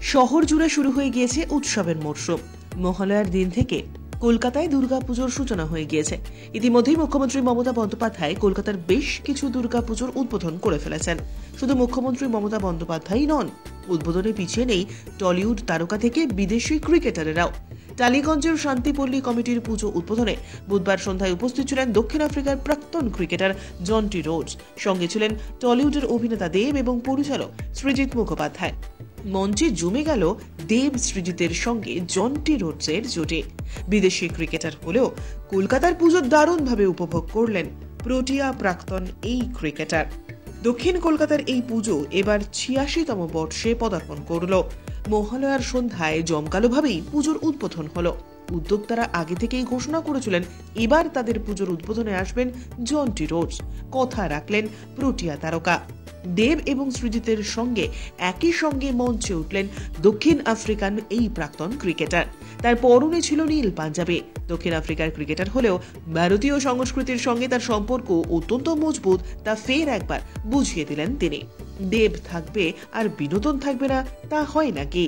শহর জুড়ে শুরু হয়ে গিয়েছে উৎসবের মরশুম। মহালয়ার দিন থেকে কলকাতায় দুর্গাপুজোর সূচনা হয়ে গিয়েছে। ইতিমধ্যেই মুখ্যমন্ত্রী মমতা বন্দ্যোপাধ্যায় কলকাতার বেশ কিছু দুর্গাপুজোর উদ্বোধন করে ফেলেছেন। শুধু মুখ্যমন্ত্রী মমতা বন্দ্যোপাধ্যায়ই নন, উদ্বোধনে পিছিয়ে নেই টলিউড তারকা থেকে বিদেশি ক্রিকেটারেরাও। টালিগঞ্জের শান্তিপল্লী কমিটির পুজো উদ্বোধনে বুধবার সন্ধ্যায় উপস্থিত ছিলেন দক্ষিণ আফ্রিকার প্রাক্তন ক্রিকেটার জন্টি রোডস। সঙ্গে ছিলেন টলিউডের অভিনেতা দেব এবং পরিচালক সৃজিত মুখোপাধ্যায়। মঞ্চে জমে গেল দেব সৃজিতের সঙ্গে জন্টি রোডসের জোটে। বিদেশি ক্রিকেটার হলেও কলকাতার পুজো দারুণভাবে উপভোগ করলেন প্রোটিয়া প্রাক্তন এই ক্রিকেটার। দক্ষিণ কলকাতার এই পুজো এবার ৮৬তম বর্ষে পদার্পণ করল। মহালয়ার সন্ধ্যায় জমকালোভাবেই পুজোর উদ্বোধন হলো। উদ্যোক্তারা আগে থেকেই ঘোষণা করেছিলেন এবার তাদের পুজোর উদ্বোধনে আসবেন জন্টি রোডস। কথা রাখলেন প্রোটিয়া তারকা। দেব এবং সৃজিতের সঙ্গে একই সঙ্গে মঞ্চে উঠলেন দক্ষিণ আফ্রিকান এই প্রাক্তন ক্রিকেটার। তার পরনে ছিল নীল পাঞ্জাবি। দক্ষিণ আফ্রিকার ক্রিকেটার হলেও ভারতীয় সংস্কৃতির সঙ্গে তার সম্পর্ক অত্যন্ত মজবুত, তা ফের একবার বুঝিয়ে দিলেন তিনি। দেব থাকবে আর বিনোদন থাকবে না, তা হয় নাকি?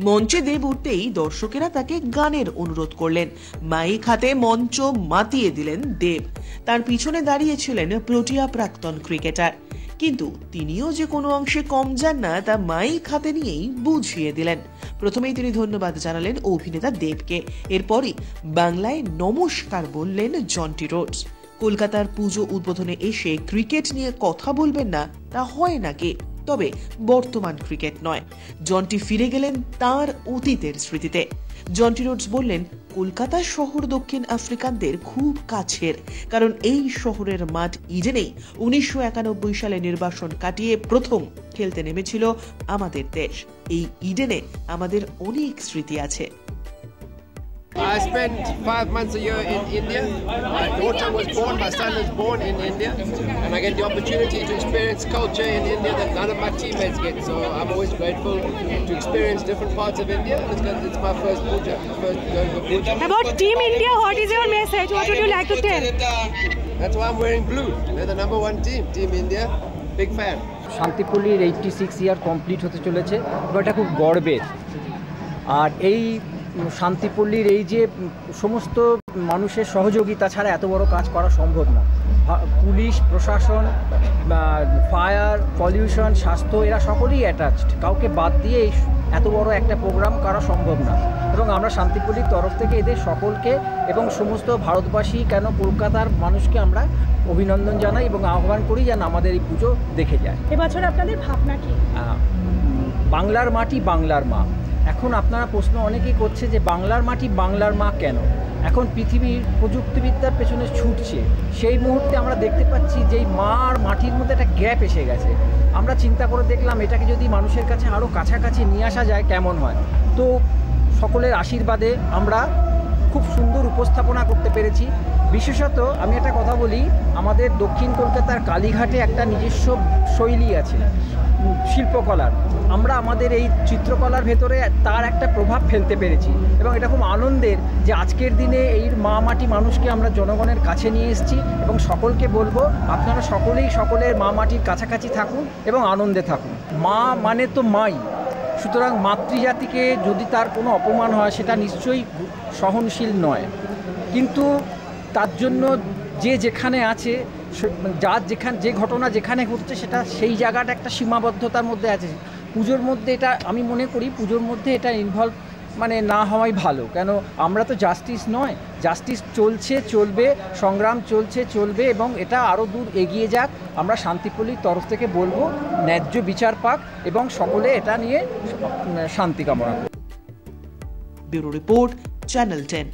মঞ্চে দেব উঠতেই দর্শকেরা তাকে গানের অনুরোধ করলেন। মাইক হাতে মঞ্চ মাতিয়ে দিলেন দেব। তার পিছনে দাঁড়িয়েছিলেন প্রোটিয়া প্রাক্তন ক্রিকেটার, কিন্তু তিনিও যে কোনো অংশে কম যান না তা মাইক হাতে নিয়েই বুঝিয়ে দিলেন। প্রথমেই তিনি ধন্যবাদ জানালেন অভিনেতা দেবকে, এরপরই বাংলায় নমস্কার বললেন জন্টি রোডস। কলকাতার পুজো উদ্বোধনে এসে ক্রিকেট নিয়ে কথা বলবেন না, তা হয় নাকি? তবে বর্তমান ক্রিকেট নয়, জন্টি ফিরে গেলেন তার অতীতের স্মৃতিতে। জন্টি রোডস বললেন, কলকাতা শহর দক্ষিণ আফ্রিকানদের খুব কাছের, কারণ এই শহরের মাঠ ইডেনেই ১৯৯১ সালে নির্বাসন কাটিয়ে প্রথম খেলতে নেমেছিল আমাদের দেশ। এই ইডেনে আমাদের অনেক স্মৃতি আছে। I spent 5 months a year in India. My daughter was born, my son was born in India, and I get the opportunity to experience culture in India that none of my teammates get. So I'm always grateful to experience different parts of India. It's my first puja, first going to puja. About Team India, what is your message? What would you like to tell? That's why I'm wearing blue. They're the number one team, Team India. Big fan. শান্তিপল্লীর 86 year complete হতে চলেছে, তো এটা খুব গর্বের। আর এই শান্তিপল্লীর এই যে সমস্ত মানুষের সহযোগিতা ছাড়া এত বড় কাজ করা সম্ভব না। পুলিশ প্রশাসন, ফায়ার, পলিউশন, স্বাস্থ্য, এরা সকলেই অ্যাটাচড। কাউকে বাদ দিয়ে এত বড় একটা প্রোগ্রাম করা সম্ভব না। এবং আমরা শান্তিপল্লীর তরফ থেকে এদের সকলকে এবং সমস্ত ভারতবাসী, কেন কলকাতার মানুষকে আমরা অভিনন্দন জানাই এবং আহ্বান করি যেন আমাদের এই পুজো দেখে যায়। এবছর আপনাদের ভাবনা কি? বাংলার মাটি বাংলার মা। এখন আপনারা প্রশ্ন অনেকেই করছে যে বাংলার মাটি বাংলার মা কেন? এখন পৃথিবীর প্রযুক্তিবিদ্যার পেছনে ছুটছে, সেই মুহূর্তে আমরা দেখতে পাচ্ছি যে এই মা আর মাটির মধ্যে একটা গ্যাপ এসে গেছে। আমরা চিন্তা করে দেখলাম এটাকে যদি মানুষের কাছে আরও কাছাকাছি নিয়ে আসা যায় কেমন হয়। তো সকলের আশীর্বাদে আমরা খুব সুন্দর উপস্থাপনা করতে পেরেছি। বিশেষত আমি একটা কথা বলি, আমাদের দক্ষিণ কলকাতার কালীঘাটে একটা নিজস্ব শৈলী আছে শিল্পকলার। আমরা আমাদের এই চিত্রকলার ভেতরে তার একটা প্রভাব ফেলতে পেরেছি এবং এটা খুব আনন্দের যে আজকের দিনে এই মা মাটি মানুষকে আমরা জনগণের কাছে নিয়ে এসেছি। এবং সকলকে বলবো আপনারা সকলেই সকলের মা মাটির কাছাকাছি থাকুন এবং আনন্দে থাকুন। মা মানে তো মাই, সুতরাং মাতৃজাতিকে যদি তার কোনো অপমান হয় সেটা নিশ্চয়ই সহনশীল নয়। কিন্তু তার জন্য যে যেখানে আছে, যে ঘটনা যেখানে ঘটছে সেটা সেই জায়গাটা একটা সীমাবদ্ধতার মধ্যে আছে। পুজোর মধ্যে এটা আমি মনে করি পুজোর মধ্যে এটা ইনভলভ না হওয়াই ভালো। কেন আমরা তো জাস্টিস নয়, জাস্টিস চলছে, চলবে, সংগ্রাম চলছে, চলবে এবং এটা আরও দূর এগিয়ে যাক। আমরা শান্তিপল্লীর তরফ থেকে বলবো ন্যায্য বিচার পাক এবং সকলে এটা নিয়ে শান্তি কামনা করব। Bureau report, channel 10।